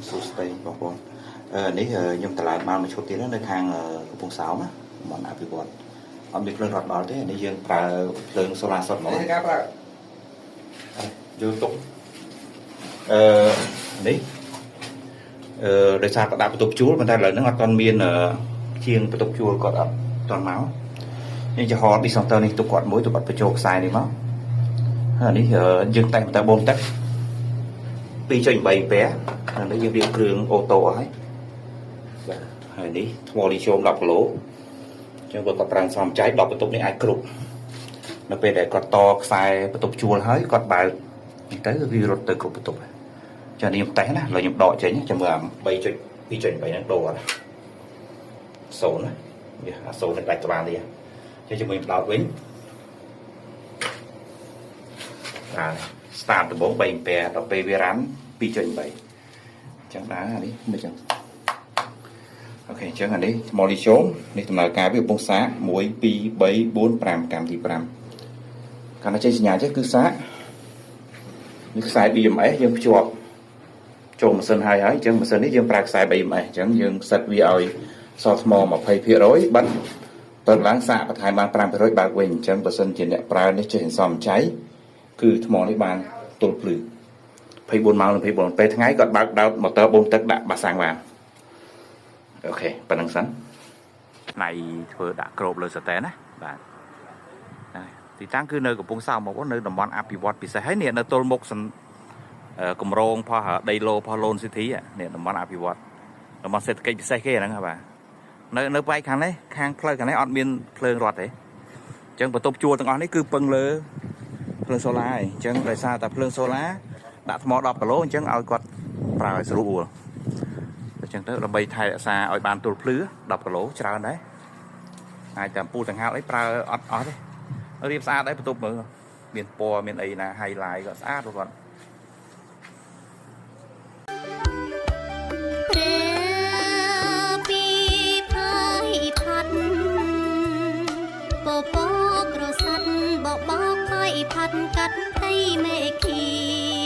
សួស្តីបងប្អូននេះខ្ញុំតម្លើងមកឈុតទៀតនៅខាងកំពង់សោមណាមិនអភិវឌ្ឍអត់មានភ្លើងរត់ដល់ទេនេះយើងប្រើភ្លើងសូឡាសុទ្ធហ្មងការប្រើយកទុកនេះដោយសារគាត់ដាក់បន្ទប់ជួលប៉ុន្តែឥឡូវហ្នឹងអត់ទាន់មានជាងបន្ទប់ជួលគាត់អត់ទាន់មកយើងចំហឌីសង់ទ័រនេះទុកគាត់មួយទុកគាត់បញ្ចូលខ្សែនេះមកហើយនេះយើងតែងតើបងទឹក2.3 អាហើយនេះយើងរៀបគ្រឿងអូតូអស់ហើយបាទហើយនេះថ្មលីជូម10គីឡូអញ្ចឹងគាត់ប្រាំងសំចៃ10បន្ទប់នេះអាចគ្រប់នៅពេលដែលគាត់តខ្សែបន្ទប់ជួលហើយគាត់បើកទៅវារត់ទៅគ្រប់បន្ទប់ចានេះខ្ញុំតេស្តណាឥឡូវខ្ញុំដកចេញចាំមើល2.3ហ្នឹងដូរអត់0ណាវាអា0នឹងដាច់ក្បាលនេះអញ្ចឹងជាមួយដោតវិញបាទ start ដំបូង3 ampere ដល់ពេលវារ៉ាន់ 2.3 អញ្ចឹងដែរអានេះមិនអញ្ចឹងអូខេអញ្ចឹងអានេះថ្មលីជូមនេះដំណើរការវាកំពុងសាក1 2 3 4 5កម្មទី5កាលណាចេញសញ្ញាចេះគឺសាកនេះខ្សែ BMS យើងភ្ជាប់ចូលម៉ាស៊ីនហើយអញ្ចឹងម៉ាស៊ីននេះយើងប្រើខ្សែ BMS អញ្ចឹងយើងសិតវាឲ្យសល់ថ្ម 20% បាត់ទៅឡើងសាកបន្ថែមបាន 5% បើកវិញអញ្ចឹងបើសិនជាអ្នកប្រើនេះចេះសំចៃគឺថ្មនេះបានទល់ភ្លឺ24ម៉ោង24ពេលថ្ងៃគាត់បើកដោតម៉ូទ័របូមទឹកដាក់បាសាំងបានអូខេប៉ណ្ណឹងសិនផ្នែកធ្វើដាក់ក្របលើសតែនណាបាទទីតាំងគឺនៅកំពង់សោមមកនៅតំបន់អភិវឌ្ឍពិសេសហើយនេះនៅទល់មុខគម្រោងផោះដីឡូផោះឡូនស៊ីធីនេះតំបន់អភិវឌ្ឍតំបន់សេដ្ឋកិច្ចពិសេសគេហ្នឹងបាទនៅផ្នែកខាងនេះខាងផ្លូវខាងនេះអត់មានភ្លើងរត់ទេអញ្ចឹងបន្ទប់ជួលទាំងអស់នេះគឺពឹងលើភ្លើងសូឡាហើយអញ្ចឹងដោយសារតែភ្លើងសូឡាដាក់ថ្ម10គីឡូអញ្ចឹងឲ្យគាត់ប្រើឲ្យស្រួលអញ្ចឹងទៅដើម្បីថែរក្សាឲ្យបានទល់ភ្លឺ10គីឡូច្រើនដែរអាចតែពូទាំងហាលអីប្រើអត់អស់ទេរៀបស្អាតដែរបន្ទប់មើលមានពណ៌មានអីណា highlight ក៏ស្អាតគាត់បបក្រសាត់បបខៃផាត់កាត់ផ្ទៃមេឃី